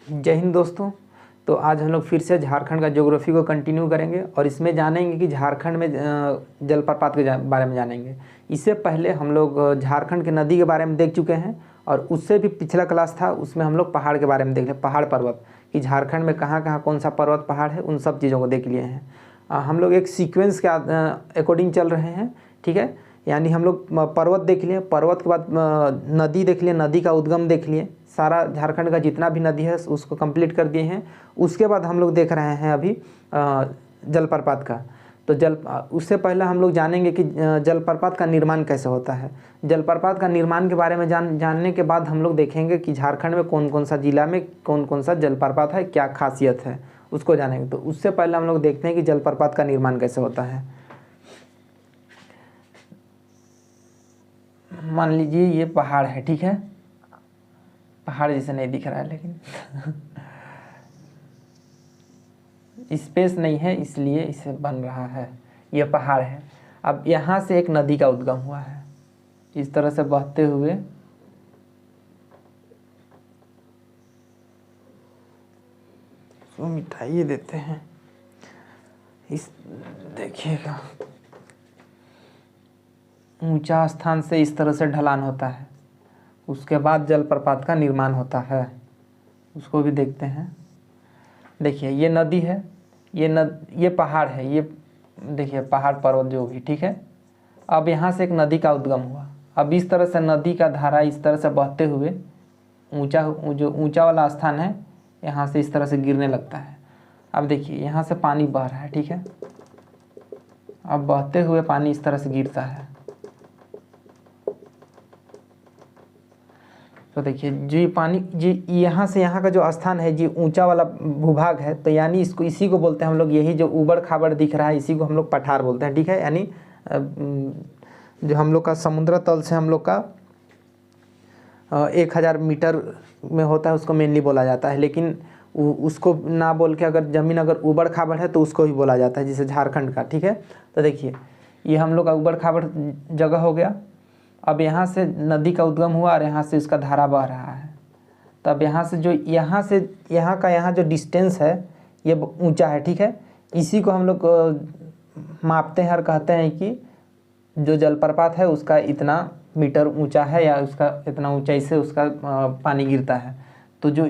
जय हिंद दोस्तों। तो आज हम लोग फिर से झारखंड का ज्योग्राफी को कंटिन्यू करेंगे और इसमें जानेंगे कि झारखंड में जलप्रपात के बारे में जानेंगे। इससे पहले हम लोग झारखंड के नदी के बारे में देख चुके हैं और उससे भी पिछला क्लास था उसमें हम लोग पहाड़ के बारे में देख लिया, पहाड़ पर्वत कि झारखंड में कहाँ कहाँ कौन सा पर्वत पहाड़ है, उन सब चीज़ों को देख लिए हैं। हम लोग एक सीक्वेंस के अकॉर्डिंग चल रहे हैं, ठीक है। यानी हम लोग पर्वत देख लिए, पर्वत के बाद नदी देख लिए, नदी का उद्गम देख लिए, सारा झारखंड का जितना भी नदी है उसको कंप्लीट कर दिए हैं। उसके बाद हम लोग देख रहे हैं अभी जलप्रपात का। तो उससे पहले हम लोग जानेंगे कि जलप्रपात का निर्माण कैसे होता है। जलप्रपात का निर्माण के बारे में जानने के बाद हम लोग देखेंगे कि झारखंड में कौन कौन सा जिला में कौन कौन सा जलप्रपात है, क्या खासियत है, उसको जानेंगे। तो उससे पहले हम लोग देखते हैं कि जलप्रपात का निर्माण कैसे होता है। मान लीजिए ये पहाड़ है, ठीक है। पहाड़ जैसे नहीं दिख रहा है लेकिन स्पेस नहीं है इसलिए इसे बन रहा है। यह पहाड़ है। अब यहाँ से एक नदी का उद्गम हुआ है, इस तरह से बहते हुए तो मिठाई देते हैं। इस देखिएगा ऊंचा स्थान से इस तरह से ढलान होता है, उसके बाद जलप्रपात का निर्माण होता है, उसको भी देखते हैं। देखिए ये नदी है, ये पहाड़ है, ये देखिए पहाड़ पर्वत जो भी, ठीक है। अब यहाँ से एक नदी का उद्गम हुआ। अब इस तरह से नदी का धारा इस तरह से बहते हुए जो ऊंचा वाला स्थान है यहाँ से इस तरह से गिरने लगता है। अब देखिए यहाँ से पानी बह रहा है, ठीक है। अब बहते हुए पानी इस तरह से गिरता है। तो देखिए जी पानी जी यहाँ से यहाँ का जो स्थान है जी ऊंचा वाला भूभाग है, तो यानी इसको इसी को बोलते हैं हम लोग, यही जो ऊबड़ खाबड़ दिख रहा है इसी को हम लोग पठार बोलते हैं, ठीक है। यानी जो हम लोग का समुद्र तल से हम लोग का 1000 मीटर में होता है उसको मेनली बोला जाता है, लेकिन उसको ना बोल के अगर ज़मीन अगर ऊबड़ खाबड़ है तो उसको भी बोला जाता है, जैसे झारखंड का, ठीक है। तो देखिए ये हम लोग का ऊबड़ खाबड़ जगह हो गया। अब यहाँ से नदी का उद्गम हुआ और यहाँ से इसका धारा बह रहा है। तब यहाँ से यहाँ जो डिस्टेंस है ये ऊंचा है, ठीक है। इसी को हम लोग मापते हैं और कहते हैं कि जो जलप्रपात है उसका इतना मीटर ऊंचा है या उसका इतना ऊंचाई से उसका पानी गिरता है। तो जो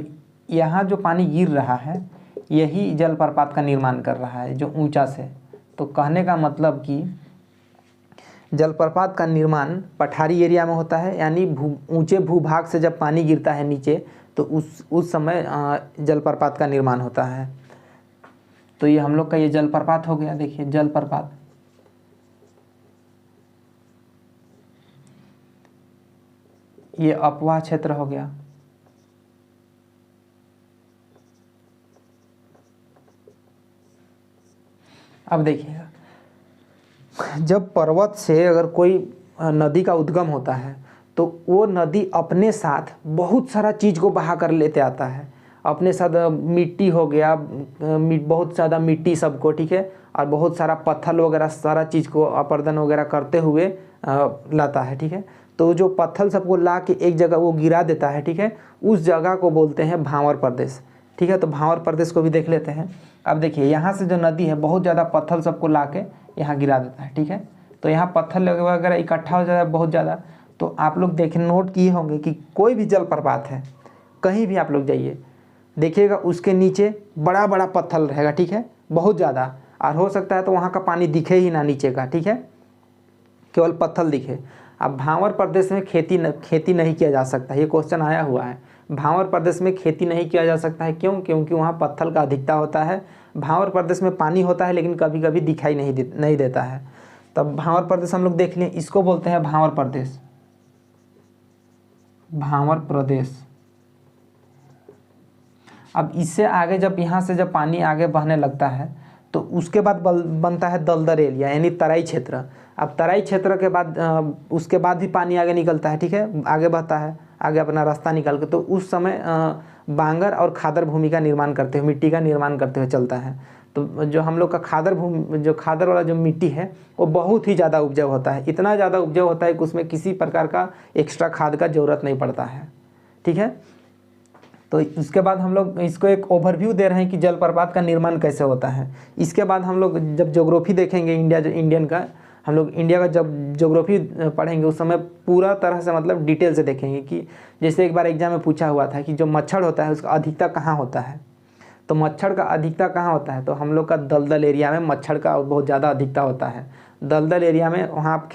यहाँ जो पानी गिर रहा है यही जलप्रपात का निर्माण कर रहा है, जो ऊंचा से। तो कहने का मतलब कि जलप्रपात का निर्माण पठारी एरिया में होता है, यानी ऊंचे भूभाग से जब पानी गिरता है नीचे तो उस समय जलप्रपात का निर्माण होता है। तो ये हम लोग का ये जलप्रपात हो गया। देखिए जलप्रपात, ये अपवाह क्षेत्र हो गया। अब देखिएगा जब पर्वत से अगर कोई नदी का उद्गम होता है तो वो नदी अपने साथ बहुत सारा चीज़ को बहा कर लेते आता है। अपने साथ मिट्टी हो गया, बहुत ज़्यादा मिट्टी सबको, ठीक है, और बहुत सारा पत्थर वगैरह सारा चीज़ को अपर्दन वगैरह करते हुए लाता है, ठीक है। तो जो पत्थर सबको ला के एक जगह वो गिरा देता है, ठीक है, उस जगह को बोलते हैं भांवर प्रदेश, ठीक है। तो भांवर प्रदेश को भी देख लेते हैं। अब देखिए यहाँ से जो नदी है बहुत ज़्यादा पत्थर सबको ला के यहाँ गिरा देता है, ठीक है। तो यहाँ पत्थर वगैरह इकट्ठा हो जाता है बहुत ज़्यादा। तो आप लोग देखें, नोट किए होंगे कि कोई भी जलप्रपात है कहीं भी आप लोग जाइए देखिएगा उसके नीचे बड़ा बड़ा पत्थर रहेगा, ठीक है, बहुत ज़्यादा। और हो सकता है तो वहाँ का पानी दिखे ही ना नीचे का, ठीक है, केवल पत्थर दिखे। अब भांवर प्रदेश में खेती नहीं किया जा सकता, ये क्वेश्चन आया हुआ है। भांवर प्रदेश में खेती नहीं किया जा सकता है, क्यों? क्योंकि वहाँ पत्थर का अधिकता होता है। भांवर प्रदेश में पानी होता है लेकिन कभी कभी दिखाई नहीं देता है। तब भांवर प्रदेश हम लोग देख लें, इसको बोलते हैं भांवर प्रदेश। भांवर प्रदेश। अब इससे आगे जब यहाँ से जब पानी आगे बहने लगता है तो उसके बाद बनता है दलदल एरिया, यानी तराई क्षेत्र। अब तराई क्षेत्र के बाद उसके बाद भी पानी आगे निकलता है, ठीक है, आगे बहता है, आगे अपना रास्ता निकाल के। तो उस समय बांगर और खादर भूमि का निर्माण करते हुए, मिट्टी का निर्माण करते हुए चलता है। तो जो हम लोग का खादर वाला जो मिट्टी है वो बहुत ही ज़्यादा उपजाऊ होता है, इतना ज़्यादा उपजाऊ होता है कि उसमें किसी प्रकार का एक्स्ट्रा खाद का ज़रूरत नहीं पड़ता है, ठीक है। तो उसके बाद हम लोग इसको एक ओवरव्यू दे रहे हैं कि जलप्रपात का निर्माण कैसे होता है। इसके बाद हम लोग जब ज्योग्राफी देखेंगे इंडियन का, हम लोग इंडिया का जब ज्योग्राफी पढ़ेंगे उस समय पूरा तरह से मतलब डिटेल से देखेंगे कि जैसे एक बार एग्जाम में पूछा हुआ था कि जो मच्छर होता है उसका अधिकता कहाँ होता है। तो मच्छर का अधिकता कहाँ होता है, तो हम लोग का दलदल एरिया में मच्छर का बहुत ज़्यादा अधिकता होता है। दलदल एरिया में वहाँ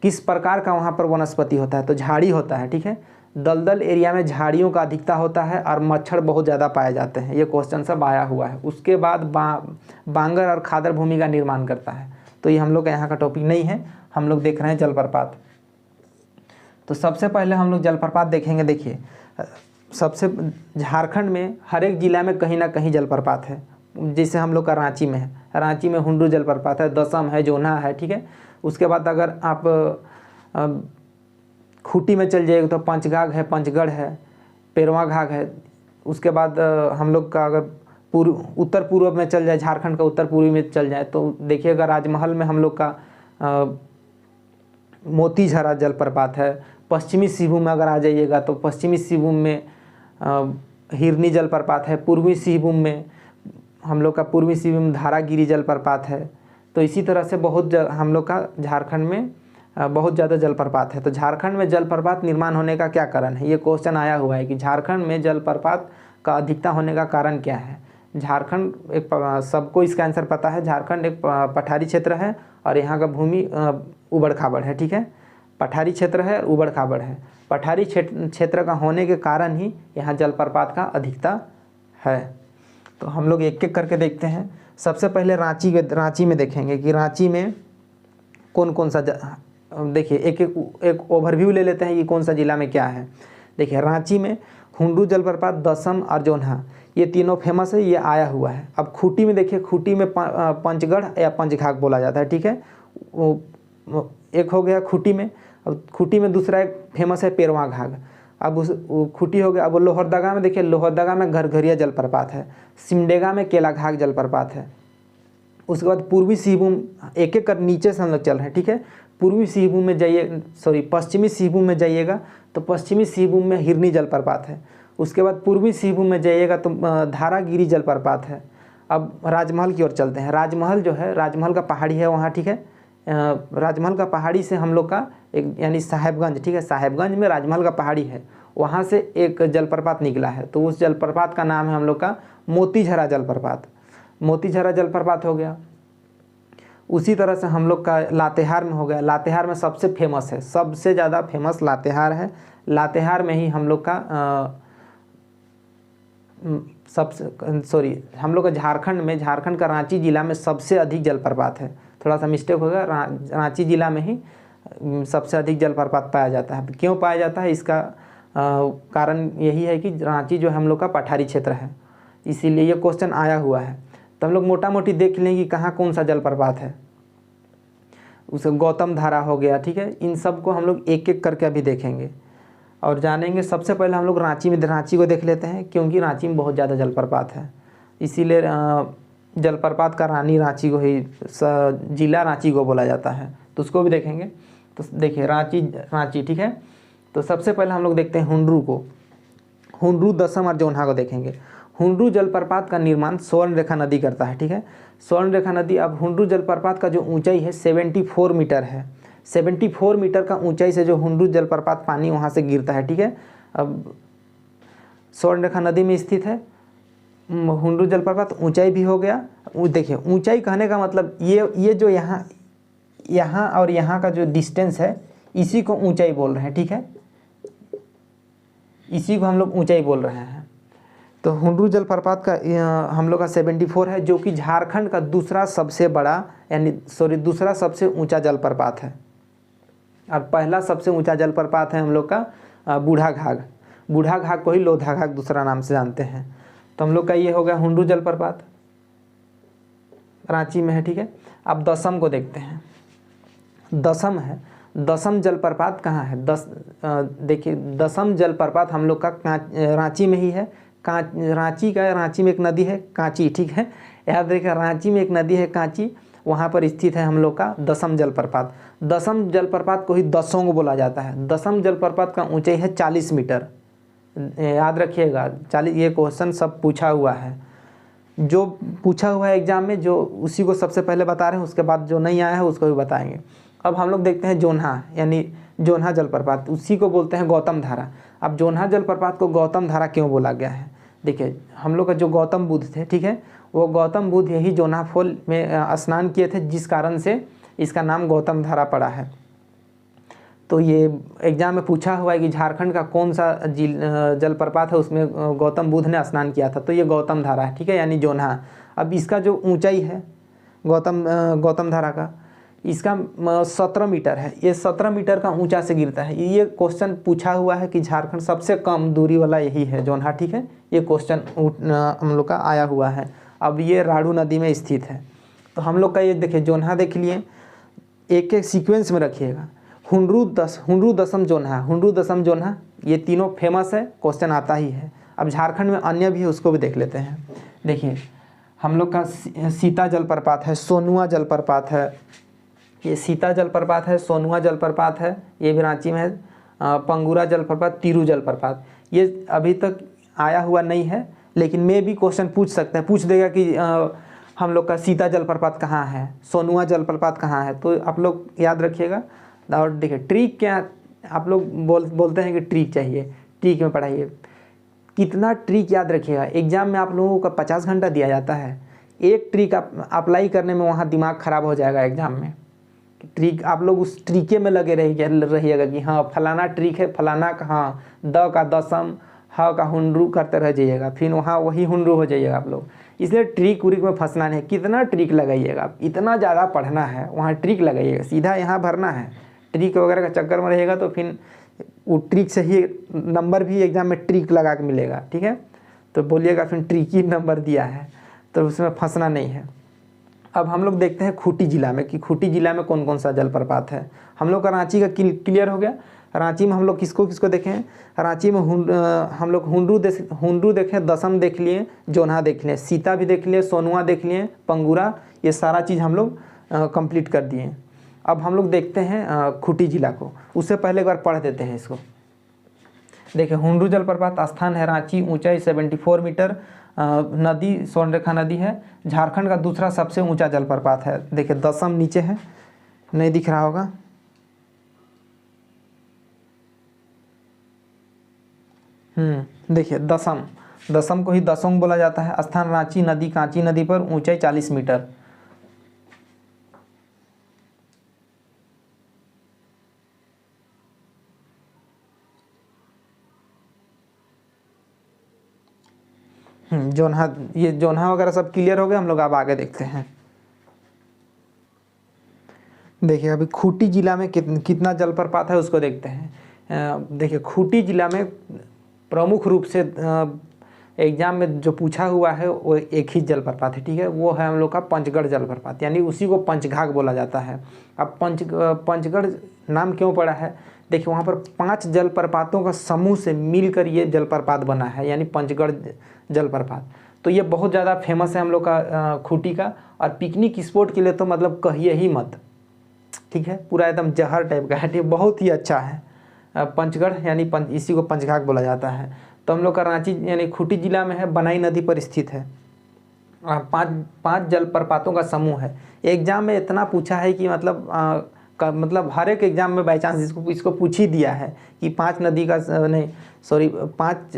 किस प्रकार का वहाँ पर वनस्पति होता है, तो झाड़ी होता है, ठीक है। दलदल एरिया में झाड़ियों का अधिकता होता है और मच्छर बहुत ज़्यादा पाए जाते हैं। ये क्वेश्चन सब आया हुआ है। उसके बाद बांगर और खादर भूमि का निर्माण करता है। तो ये हम लोग का यहाँ का टॉपिक नहीं है, हम लोग देख रहे हैं जलप्रपात। तो सबसे पहले हम लोग जलप्रपात देखेंगे। देखिए सबसे झारखंड में हर एक ज़िला में कहीं ना कहीं जलप्रपात है। जैसे हम लोग का रांची में है, रांची में हुंडरू जलप्रपात है, दसम है, जोन्हा है, ठीक है। उसके बाद अगर आप खूंटी में चल जाइएगा तो पंचघाघ है, पंचगढ़ है, पेरवा घाघ है। उसके बाद हम लोग का अगर उत्तर पूर्व में चल जाए, झारखंड का उत्तर पूर्वी में चल जाए तो देखिएगा राजमहल में हम लोग का मोतीझरा जलप्रपात है। पश्चिमी सिंहभूम में अगर आ जाइएगा तो पश्चिमी सिंहभूम में हिरनी जलप्रपात है। पूर्वी सिंहभूम में हम लोग का पूर्वी सिंहभूम में धारागिरी जलप्रपात है। तो इसी तरह से बहुत हम लोग का झारखंड में बहुत ज़्यादा जलप्रपात है। तो झारखंड में जलप्रपात निर्माण होने का क्या कारण है, ये क्वेश्चन आया हुआ है कि झारखंड में जलप्रपात का अधिकता होने का कारण क्या है। झारखंड एक सबको इसका आंसर पता है, झारखंड एक पठारी क्षेत्र है और यहाँ का भूमि उबड़ खाबड़ है, ठीक है। पठारी क्षेत्र है, उबड़ खाबड़ है। पठारी क्षेत्र का होने के कारण ही यहाँ जलप्रपात का अधिकता है। तो हम लोग एक एक करके देखते हैं। सबसे पहले रांची में देखेंगे कि रांची में कौन कौन सा देखिए एक ओवरव्यू ले लेते हैं कि कौन सा ज़िला में क्या है। देखिए रांची में हुंडरू जलप्रपात, दसम और जोन्हा, ये तीनों फेमस है, ये आया हुआ है। अब खूंटी में देखिए, खूंटी में पंचगढ़ या पंचघाघ बोला जाता है, ठीक है। एक हो गया खूंटी में। अब खूंटी में दूसरा एक फेमस है पेरवा घाघ। अब उस खूंटी हो गया। अब लोहरदगा में देखिए, लोहरदगा में घरघरिया जलप्रपात है। सिमडेगा में केलाघाघ जलप्रपात है। उसके बाद पूर्वी सिंहभूम, एक एक कर नीचे से हम लोग चल रहे हैं, ठीक है। पूर्वी सिंहभूम में जाइए, पश्चिमी सिंहभूम में जाइएगा तो पश्चिमी सिंहभूम में हिरनी जलप्रपात है। उसके बाद पूर्वी सिंहभूम में जाइएगा तो धारागिरी जलप्रपात है। अब राजमहल की ओर चलते हैं। राजमहल जो है, राजमहल का पहाड़ी है वहाँ, ठीक है। राजमहल का पहाड़ी से हम लोग का एक यानी साहेबगंज, ठीक है, साहेबगंज में राजमहल का पहाड़ी है, वहाँ से एक जलप्रपात निकला है। तो उस जलप्रपात का नाम है हम लोग का मोतीझरा जलप्रपात। मोतीझरा जलप्रपात हो गया। उसी तरह से हम लोग का लातेहार में हो गया। लातेहार में सबसे फेमस है, सबसे ज़्यादा फेमस लातेहार है। लातेहार में ही हम लोग का हम लोग का झारखंड का रांची ज़िला में सबसे अधिक जलप्रपात है। थोड़ा सा मिस्टेक हो गया, रांची ज़िला में ही सबसे अधिक जलप्रपात पाया जाता है। क्यों पाया जाता है, इसका कारण यही है कि रांची जो हम लोग का पठारी क्षेत्र है, इसीलिए ये क्वेश्चन आया हुआ है। तो हम लोग मोटा मोटी देख लें कि कहाँ कौन सा जलप्रपात है। उसे गौतम धारा हो गया, ठीक है। इन सब को हम लोग एक एक करके अभी देखेंगे और जानेंगे। सबसे पहले हम लोग रांची को देख लेते हैं, क्योंकि रांची में बहुत ज़्यादा जलप्रपात है, इसीलिए जलप्रपात का रानी रांची को ही, जिला रांची को बोला जाता है। तो उसको भी देखेंगे। तो देखिए रांची, ठीक है। तो सबसे पहले हम लोग देखते हैं हुंडरू को। हुंडरू, दसम और जोन्हा को देखेंगे। हुंडरू जलप्रपात का निर्माण स्वर्णरेखा नदी करता है, ठीक है। स्वर्णरेखा नदी। अब हुंडरू जलप्रपात का जो ऊंचाई है 74 मीटर है। 74 मीटर का ऊंचाई से जो हुंडरू जलप्रपात पानी वहाँ से गिरता है, ठीक है। अब स्वर्णरेखा नदी में स्थित है हुंडरू जलप्रपात। ऊंचाई भी हो गया। देखिए ऊंचाई कहने का मतलब ये जो यहाँ और यहाँ का जो डिस्टेंस है, इसी को ऊंचाई बोल रहे हैं, ठीक है। इसी को हम लोग ऊंचाई बोल रहे हैं। तो हुंडरू जलप्रपात का हम लोग का 74 है, जो कि झारखंड का दूसरा सबसे ऊंचा जलप्रपात है। और पहला सबसे ऊंचा जलप्रपात है हम लोग का बूढ़ा घाघ। बूढ़ा घाघ को ही लोधा घाघ दूसरा नाम से जानते हैं। तो हम लोग का ये हो गया हुंडरू जलप्रपात, रांची में है, ठीक है। अब दसम को देखते हैं। दसम है, दसम जलप्रपात कहाँ है? देखिए दसम जलप्रपात हम लोग का रांची में ही है। रांची में एक नदी है कांची, ठीक है। याद देखिए रांची में एक नदी है कांची, वहाँ पर स्थित है हम लोग का दसम जलप्रपात। दसम जलप्रपात को ही दसोंग बोला जाता है। दसम जलप्रपात का ऊंचाई है 40 मीटर, याद रखिएगा 40 ये क्वेश्चन सब पूछा हुआ है, जो पूछा हुआ है एग्जाम में जो उसी को सबसे पहले बता रहे हैं, उसके बाद जो नहीं आया है उसको भी बताएंगे। अब हम लोग देखते हैं जोन्हा, यानी जोन्हा जलप्रपात, उसी को बोलते हैं गौतम धारा। अब जोन्हा जलप्रपात को गौतम धारा क्यों बोला गया है? देखिए हम लोग का जो गौतम बुद्ध थे, ठीक है, वो गौतम बुद्ध यही जोन्हा फॉल में स्नान किए थे, जिस कारण से इसका नाम गौतम धारा पड़ा है। तो ये एग्जाम में पूछा हुआ है कि झारखंड का कौन सा जलप्रपात है उसमें गौतम बुद्ध ने स्नान किया था, तो ये गौतम धारा है, ठीक है, यानी जोन्हा। अब इसका जो ऊंचाई है गौतम धारा का, इसका 17 मीटर है, ये 17 मीटर का ऊंचा से गिरता है। ये क्वेश्चन पूछा हुआ है कि झारखंड सबसे कम दूरी वाला यही है जोन्हा, ठीक है, ये क्वेश्चन हम लोग का आया हुआ है। अब ये राड़ू नदी में स्थित है। तो हम लोग का ये देखिए जोन्हा देख लिए, एक एक सीक्वेंस में रखिएगा। हुंड्रू दसम जोन्हा, ये तीनों फेमस है, क्वेश्चन आता ही है। अब झारखंड में अन्य भी है, उसको भी देख लेते हैं। देखिए हम लोग का सीता जलप्रपात है, सोनुआ जलप्रपात है, ये सीता जलप्रपात है, सोनुआ जलप्रपात है, ये भी रांची में है। पंगुरा जलप्रपात, तिरू जलप्रपात, ये अभी तक आया हुआ नहीं है, लेकिन मैं भी क्वेश्चन पूछ सकते हैं, पूछ देगा कि हम लोग का सीता जलप्रपात कहाँ है, सोनुआ जलप्रपात कहाँ है, तो आप लोग याद रखिएगा। और देखिए ट्रिक क्या, आप लोग बोलते हैं कि ट्रिक चाहिए, ट्रिक में पढ़ाइए, कितना ट्रिक याद रखिएगा। एग्जाम में आप लोगों का 50 घंटा दिया जाता है, एक ट्रिक आप अप्लाई करने में वहाँ दिमाग ख़राब हो जाएगा एग्जाम में। ट्रिक आप लोग उस ट्रिके में लगे रहिएगा कि हाँ फलाना ट्रिक है, फलाना का हाँ द का दसम, ह का हुंड्रू करते रह जाइएगा, फिर वहाँ वही हुंड्रू हो जाइएगा आप लोग। इसलिए ट्रिक उरिक में फंसना नहीं, कितना ट्रिक लगाइएगा, इतना ज़्यादा पढ़ना है, वहाँ ट्रिक लगाइएगा, सीधा यहाँ भरना है। ट्रिक वगैरह का चक्कर में रहेगा तो फिर वो ट्रिक से ही नंबर भी एग्जाम में ट्रिक लगा के मिलेगा, ठीक है। तो बोलिएगा फिर ट्रिक ही नंबर दिया है, तो उसमें फंसना नहीं है। अब हम लोग देखते हैं खूंटी जिला में कि खूंटी जिला में कौन कौन सा जलप्रपात है। हम लोग का रांची का क्लियर हो गया। रांची में हम लोग किसको किसको देखें, रांची में हम लोग हुंड्रू देखें, दसम देख लिए, जोन्हा देख लिए, सीता भी देख लिए, सोनुआ देख लिए, पंगुरा, ये सारा चीज़ हम लोग कंप्लीट कर दिए। अब हम लोग देखते हैं खूंटी जिला को, उससे पहले एक बार पढ़ देते हैं इसको। देखिए हुंड्रू जलप्रपात स्थान है रांची, ऊंचाई 74 मीटर, नदी स्वर्णरेखा नदी है, झारखंड का दूसरा सबसे ऊंचा जलप्रपात है। देखिए दसम नीचे है, नहीं दिख रहा होगा, देखिए दसम को ही दसोंग बोला जाता है। स्थान रांची, नदी कांची नदी पर, ऊंचाई 40 मीटर। जोन्हा, ये जोन्हा वगैरह सब क्लियर हो गया। हम लोग अब आगे देखते हैं। देखिए अभी खूंटी जिला में कितना जलप्रपात है उसको देखते हैं। देखिए खूंटी जिला में प्रमुख रूप से एग्जाम में जो पूछा हुआ है वो एक ही जलप्रपात है, ठीक है, वो है हम लोग का पंचगढ़ जलप्रपात, यानी उसी को पंचघाघ बोला जाता है। अब पंचगढ़ नाम क्यों पड़ा है? देखिए वहाँ पर 5 जलप्रपातों का समूह से मिलकर ये जलप्रपात बना है, यानी पंचगढ़ जलप्रपात। तो ये बहुत ज़्यादा फेमस है हम लोग का खूंटी का, और पिकनिक स्पॉट के लिए तो मतलब कहिए ही मत, ठीक है, पूरा एकदम जहर टाइप का है, ठीक, बहुत ही अच्छा है। पंचगढ़ यानी इसी को पंचघाघ बोला जाता है। तो हम लोग का रांची यानी खूंटी जिला में है, बनाई नदी पर स्थित है। 5 जलप्रपातों का समूह है। एग्जाम में इतना पूछा है कि मतलब हर एक एग्जाम में बाई चांस इसको पूछ ही दिया है कि 5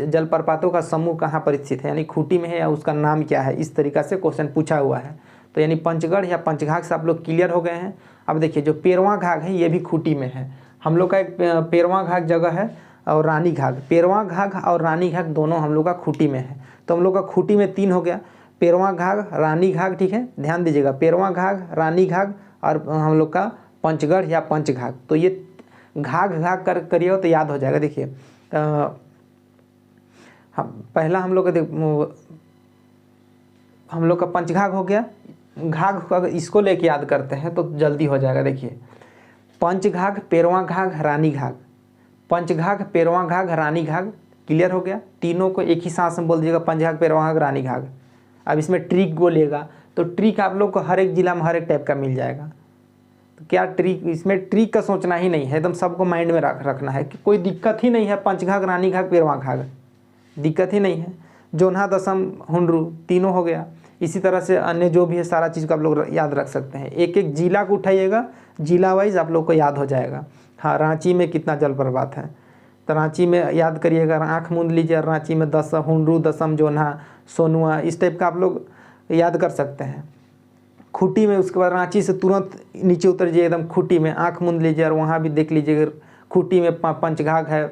जलप्रपातों का समूह कहाँ पर स्थित है, यानी खूंटी में है या उसका नाम क्या है, इस तरीक़ा से क्वेश्चन पूछा हुआ है। तो यानी पंचगढ़ या पंचघाघ से आप लोग क्लियर हो गए हैं। अब देखिए जो पेरवा घाघ है ये भी खूंटी में है। हम लोग का एक पेरवा घाघ जगह है और रानी घाघ, पेरवा घाघ और रानी घाघ दोनों हम लोग का खूंटी में है। तो हम लोग का खूंटी में 3 हो गया, पेरवा घाघ, रानी घाघ, ठीक है, ध्यान दीजिएगा, पेरवा घाघ, रानी घाघ और हम लोग का पंचगढ़ या पंचघाघ। तो ये घाघ करिएगा तो याद हो जाएगा। देखिए पहला हम लोग का पंचघाघ हो गया। घाघ को अगर इसको लेके याद करते हैं तो जल्दी हो जाएगा। देखिए पंचघाघ, पेरवा घाघ, रानी घाघ, पंचघाघ, पेरवा घाघ, रानी घाघ, क्लियर हो गया। तीनों को एक ही सांस में बोल दीजिएगा, पंचघाघ, पेरवा घाघ, रानी घाघ। अब इसमें ट्रिक बोलिएगा तो ट्रिक आप लोग को हर एक जिला में हर एक टाइप का मिल जाएगा। तो क्या ट्रिक, इसमें ट्रिक का सोचना ही नहीं है, एकदम सबको माइंड में रखना है कि कोई दिक्कत ही नहीं है। पंचघाघ, रानी घाघ, पेरवा घाघ, दिक्कत ही नहीं है। जोन्हा, दसम, हुंडरू तीनों हो गया। इसी तरह से अन्य जो भी है सारा चीज़ को आप लोग याद रख सकते हैं। एक एक जिला को उठाइएगा, जिला वाइज आप लोग को याद हो जाएगा। हाँ, रांची में कितना जलप्रपात है तो रांची में याद करिएगा, आँख मूंद लीजिए, रांची में दसम, हुंडरू, दसम, जोन्हा, सोनुआ, इस टाइप का आप लोग याद कर सकते हैं। खूंटी में, उसके बाद रांची से तुरंत नीचे उतर जाइए एकदम खूंटी में, आँख मूंद लीजिए और वहाँ भी देख लीजिएगा खूंटी में पंचघाघ है,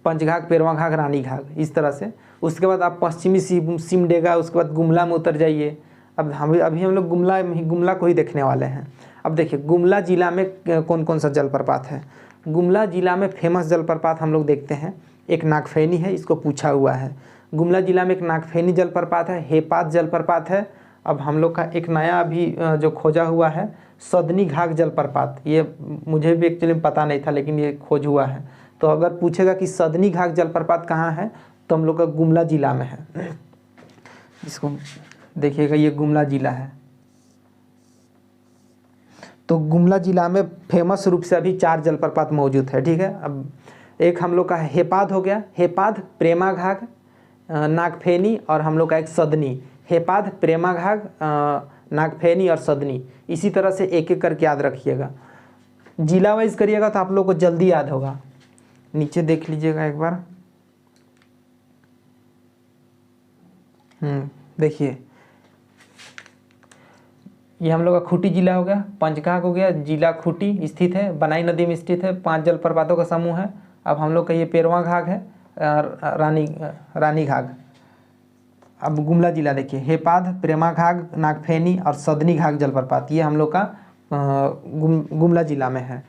पंचघाघ, पेरवा घाघ, रानी घाघ, इस तरह से। उसके बाद आप पश्चिमी सिमडेगा, उसके बाद गुमला में उतर जाइए। अब अभी हम लोग गुमला को ही देखने वाले हैं। अब देखिए गुमला जिला में कौन कौन सा जलप्रपात है। गुमला जिला में फेमस जलप्रपात हम लोग देखते हैं, एक नागफेनी है, इसको पूछा हुआ है। गुमला जिला में एक नागफेनी जलप्रपात है, हेपात जलप्रपात है। अब हम लोग का एक नया अभी जो खोजा हुआ है सदनी घाघ जलप्रपात, ये मुझे भी एक्चुअली पता नहीं था लेकिन ये खोज हुआ है। तो अगर पूछेगा कि सदनी घाघ जलप्रपात कहाँ है तो हम लोग का गुमला जिला में है। इसको देखिएगा, ये गुमला जिला है। तो गुमला जिला में फेमस रूप से अभी 4 जलप्रपात मौजूद है, ठीक है। अब एक हम लोग का हेपाद हो गया, हेपाद, प्रेमा घाघ, नागफेनी, और हम लोग का एक सदनी। हेपाद, प्रेमा घाघ, नागफेनी और सदनी, इसी तरह से एक एक करके याद रखिएगा। जिला वाइज करिएगा तो आप लोग को जल्दी याद होगा। नीचे देख लीजिएगा एक बार, देखिए ये हम लोग का खूंटी जिला हो गया, पंचघाघ हो गया, जिला खूंटी स्थित है, बनाई नदी में स्थित है, 5 जलप्रपातों का समूह है। अब हम लोग का ये पेरवा घाघ है, रानी घाघ। अब गुमला जिला देखिए, हेपाद, प्रेमा घाघ, नागफेनी और सदनी घाघ जलप्रपात, ये हम लोग का गुमला जिला में है।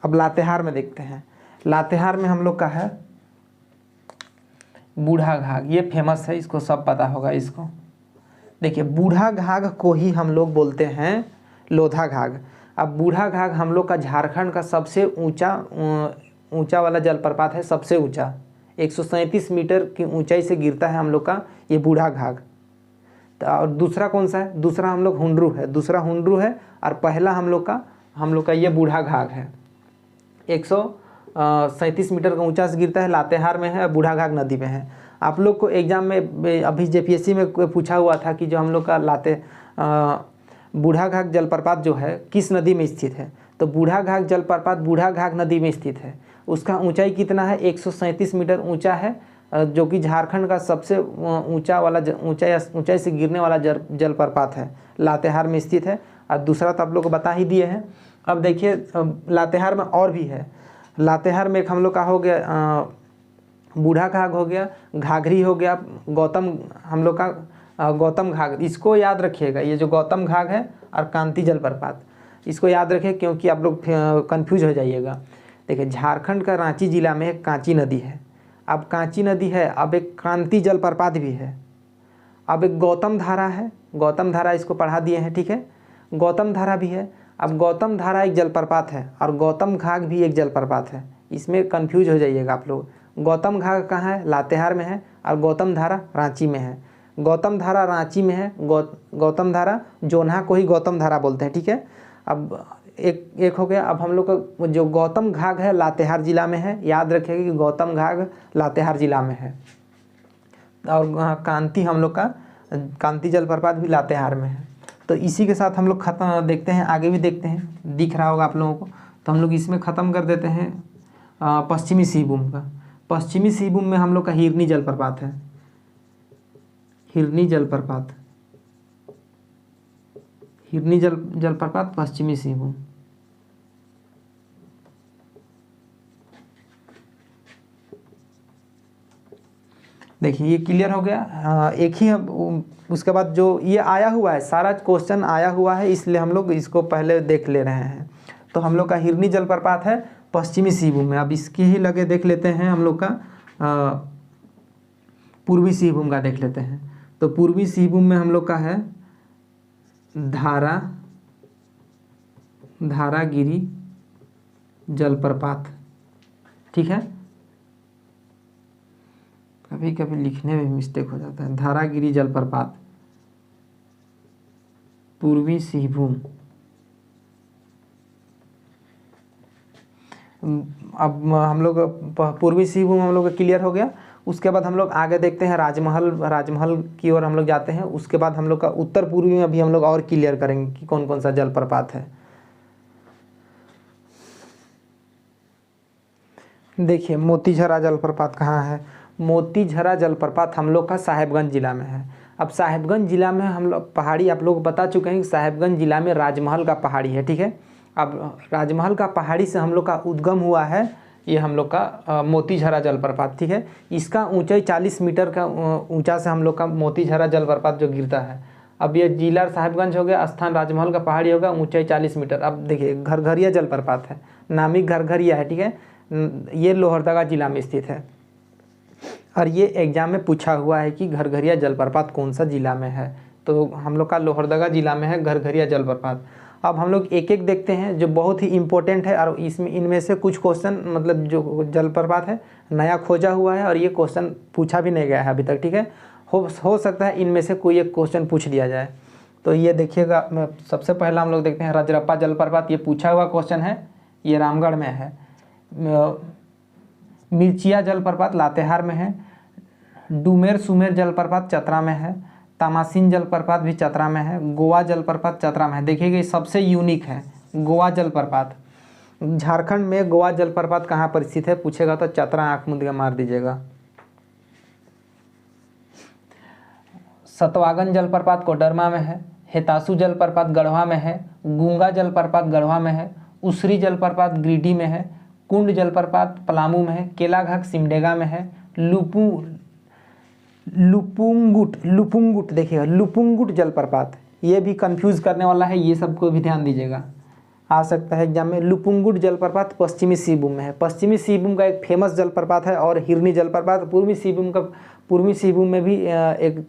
अब लातेहार में देखते हैं। लातेहार में हम लोग का है बूढ़ा घाघ, ये फेमस है, इसको सब पता होगा। इसको देखिए, बूढ़ा घाघ को ही हम लोग बोलते हैं लोधा घाघ। अब बूढ़ा घाघ हम लोग का झारखंड का सबसे ऊंचा वाला जलप्रपात है, सबसे ऊंचा 137 मीटर की ऊंचाई से गिरता है हम लोग का ये बूढ़ा घाघ। तो और दूसरा कौन सा है, दूसरा हम लोग हुंडरू है, दूसरा हुंडरू है, और पहला हम लोग का ये बूढ़ा घाघ है। 137 मीटर का ऊंचा से गिरता है, लातेहार में है, बूढ़ा घाघ नदी में है। आप लोग को एग्जाम में अभी जेपीएससी में पूछा हुआ था कि जो हम लोग का बूढ़ा घाघ जलप्रपात जो है किस नदी में स्थित है, तो बूढ़ा घाघ जलप्रपात बूढ़ा घाघ नदी में स्थित है। उसका ऊंचाई कितना है, 137 मीटर ऊंचा है, जो कि झारखंड का सबसे ऊंचा वाला ऊंचाई से गिरने वाला जलप्रपात है, लातेहार में स्थित है। और दूसरा तो आप लोग को बता ही दिए हैं। अब देखिए लातेहार में और भी है। लातेहार में एक हम लोग का हो गया बूढ़ा घाघ हो गया, घाघरी हो गया, गौतम, हम लोग का गौतम घाघ, इसको याद रखिएगा। ये जो गौतम घाघ है और कांति जलप्रपात, इसको याद रखिए क्योंकि आप लोग कंफ्यूज हो जाइएगा। देखिए झारखंड का रांची जिला में एक कांची नदी है। अब कांची नदी है, अब एक कांति जलप्रपात भी है, अब एक गौतम धारा है, गौतम धारा इसको पढ़ा दिए हैं, ठीक है। गौतम धारा भी है। अब गौतम धारा एक जलप्रपात है और गौतम घाघ भी एक जलप्रपात है, इसमें कंफ्यूज हो जाइएगा आप लोग। गौतम घाघ कहाँ है, लातेहार में है, और गौतम धारा रांची में है। गौतम धारा रांची में है, गौतम धारा, जोन्हा को ही गौतम धारा बोलते हैं, ठीक है। अब एक हो गया। अब हम लोग का जो गौतम घाघ है लातेहार जिला में है, याद रखिएगा कि गौतम घाघ लातेहार जिला में है। और कांति, हम लोग का कांति जलप्रपात भी लातेहार में है। तो इसी के साथ हम लोग खत्म देखते हैं, आगे भी देखते हैं, दिख रहा होगा आप लोगों को। तो हम लोग इसमें ख़त्म कर देते हैं पश्चिमी सिंहभूम का। पश्चिमी सिंहभूम में हम लोग का हिरनी जलप्रपात है, हिरनी जलप्रपात, हिरनी जलप्रपात पश्चिमी सिंहभूम। देखिए ये क्लियर हो गया। एक ही उसके बाद जो ये आया हुआ है, सारा क्वेश्चन आया हुआ है, इसलिए हम लोग इसको पहले देख ले रहे हैं। तो हम लोग का हिरनी जलप्रपात है पश्चिमी सिंहभूम में। अब इसकी ही लगे देख लेते हैं हम लोग का पूर्वी सिंहभूम का देख लेते हैं। तो पूर्वी सिंहभूम में हम लोग का है धारागिरी जलप्रपात, ठीक है। कभी कभी लिखने में मिस्टेक हो जाता है। धारागिरी जलप्रपात पूर्वी सिंहभूम। अब हम लोग पूर्वी सिंहभूम हम लोग का क्लियर हो गया। उसके बाद हम लोग आगे देखते हैं राजमहल की ओर हम लोग जाते हैं। उसके बाद हम लोग का उत्तर पूर्वी में अभी हम लोग और क्लियर करेंगे कि कौन कौन सा जलप्रपात है। देखिए मोतीझरा जलप्रपात कहाँ है। मोतीझरा जलप्रपात हम लोग का साहेबगंज जिला में है। अब साहेबगंज जिला में हम लोग पहाड़ी आप लोग बता चुके हैं कि साहेबगंज जिला में राजमहल का पहाड़ी है, ठीक है। अब राजमहल का पहाड़ी से हम लोग का उद्गम हुआ है ये हम लोग का मोतीझरा जलप्रपात, ठीक है। इसका ऊंचाई 40 मीटर का ऊंचा से हम लोग का मोतीझरा जलप्रपात जो गिरता है। अब ये जिला साहेबगंज हो गया, स्थान राजमहल का पहाड़ी होगा, ऊंचाई 40 मीटर। अब देखिए घरघरिया जलप्रपात है, नामी घरघरिया है, ठीक है। ये लोहरदगा जिला में स्थित है और ये एग्जाम में पूछा हुआ है कि घरघरिया जलप्रपात कौन सा जिला में है। तो हम लोग का लोहरदगा जिला में है घरघरिया जलप्रपात। अब हम लोग एक एक देखते हैं जो बहुत ही इम्पोर्टेंट है और इसमें इनमें से कुछ क्वेश्चन मतलब जो जलप्रपात है नया खोजा हुआ है और ये क्वेश्चन पूछा भी नहीं गया है अभी तक, ठीक है। हो सकता है इनमें से कोई एक क्वेश्चन पूछ लिया जाए। तो ये देखिएगा, सबसे पहला हम लोग देखते हैं रजरप्पा जलप्रपात। ये पूछा हुआ क्वेश्चन है, ये रामगढ़ में है। मिर्चिया जलप्रपात लातेहार में है। डुमेर सुमेर जलप्रपात चतरा में है। तामासिन जलप्रपात भी चतरा में है। गोवा जलप्रपात चतरा में है। देखिएगा सबसे यूनिक है गोवा जलप्रपात। झारखंड में गोवा जलप्रपात कहाँ पर स्थित है पूछेगा तो चतरा आंख मूंद के मार दीजिएगा। सतवागन जलप्रपात कोडरमा में है। हेतासू जलप्रपात गढ़वा में है। गूंगा जलप्रपात गढ़वा में है। उसरी जलप्रपात गिरिडीह में है। कुंड जलप्रपात पलामू में है। केलाघाट सिमडेगा में है। लुपुंगुट देखिएगा लुपुंगुट जलप्रपात, ये भी कंफ्यूज करने वाला है, ये सबको भी ध्यान दीजिएगा, आ सकता है एग्जाम में। लुपुंगुट जलप्रपात पश्चिमी सिंहभूम में है। पश्चिमी सिंहभूम का एक फेमस जलप्रपात है। और हिरनी जलप्रपात पूर्वी सिंहभूम में भी एक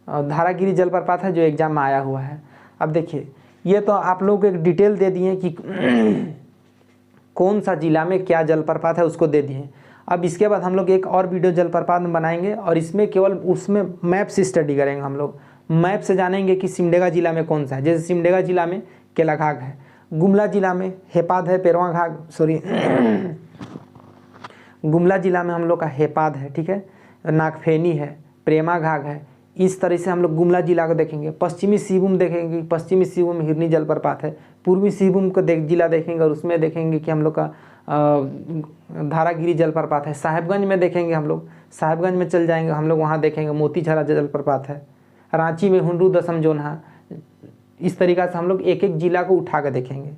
धारागिरी जलप्रपात है जो एग्जाम में आया हुआ है। अब देखिए ये तो आप लोग को एक डिटेल दे दिए कि कौन सा जिला में क्या जलप्रपात है उसको दे दिए। अब इसके बाद हम लोग एक और वीडियो जलप्रपात में बनाएंगे और इसमें केवल उसमें मैप से स्टडी करेंगे। हम लोग मैप से जानेंगे कि सिमडेगा जिला में कौन सा है। जैसे सिमडेगा जिला में केलाघाट है, गुमला जिला में हेपाद है, गुमला जिला में हम लोग का हेपाद है, ठीक है। नागफेनी है, प्रेमा घाट है। इस तरह से हम लोग गुमला जिला को देखेंगे। पश्चिमी सिंहभूम देखेंगे, पश्चिमी सिंहभूम में हिरनी जलप्रपात है। पूर्वी सिंहभूम को जिला देखेंगे और उसमें देखेंगे कि हम लोग का धारागिरी जलप्रपात है। साहेबगंज में देखेंगे, हम लोग साहेबगंज में चल जाएंगे, हम लोग वहाँ देखेंगे मोतीझरा जलप्रपात है। रांची में हुंडरू दसम जोन्हा। इस तरीक़ा से हम लोग एक एक जिला को उठा कर देखेंगे।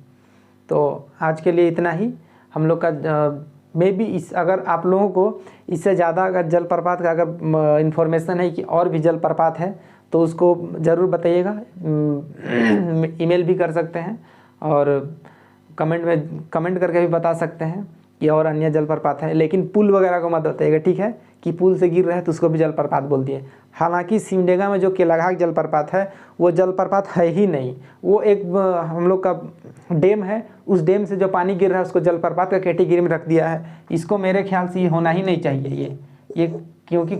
तो आज के लिए इतना ही। हम लोग का मे बी अगर आप लोगों को इससे ज़्यादा अगर जलप्रपात का अगर इन्फॉर्मेशन है कि और भी जलप्रपात है तो उसको ज़रूर बताइएगा। ईमेल भी कर सकते हैं और कमेंट करके भी बता सकते हैं कि और अन्य जलप्रपात है। लेकिन पुल वगैरह को मत बताइएगा, ठीक है, कि पुल से गिर रहे हैं तो उसको भी जलप्रपात बोल दिए। हालांकि सिमडेगा में जो केलाघाट जलप्रपात है वो जलप्रपात है ही नहीं, वो एक हम लोग का डैम है। उस डैम से जो पानी गिर रहा है उसको जलप्रपात का कैटेगरी में रख दिया है। इसको मेरे ख्याल से ये होना ही नहीं चाहिए ये क्योंकि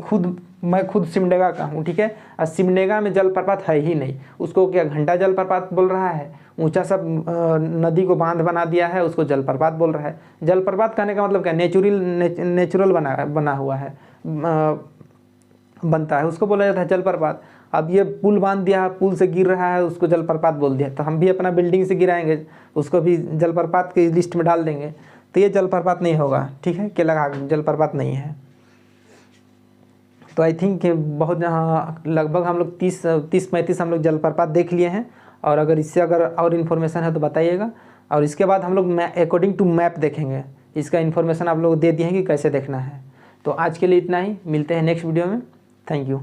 मैं खुद सिमडेगा का हूँ, ठीक है। और सिमडेगा में जलप्रपात है ही नहीं, उसको क्या घंटा जलप्रपात बोल रहा है। ऊंचा सा नदी को बांध बना दिया है, उसको जलप्रपात बोल रहा है। जलप्रपात कहने का मतलब क्या, नेचुरल बना हुआ है, बनता है, उसको बोला जाता है जलप्रपात। अब ये पुल बांध दिया है, पुल से गिर रहा है, उसको जलप्रपात बोल दिया। तो हम भी अपना बिल्डिंग से गिराएंगे, उसको भी जलप्रपात की लिस्ट में डाल देंगे, तो ये जलप्रपात नहीं होगा, ठीक है। केलाघाट जलप्रपात नहीं है। तो आई थिंक बहुत लगभग हम लोग 30-35 हम लोग जलप्रपात देख लिए हैं। और अगर इससे और इन्फॉर्मेशन है तो बताइएगा। और इसके बाद हम लोग अकॉर्डिंग टू मैप देखेंगे। इसका इन्फॉर्मेशन आप लोग दे दिए हैं कि कैसे देखना है। तो आज के लिए इतना ही, मिलते हैं नेक्स्ट वीडियो में। Thank you.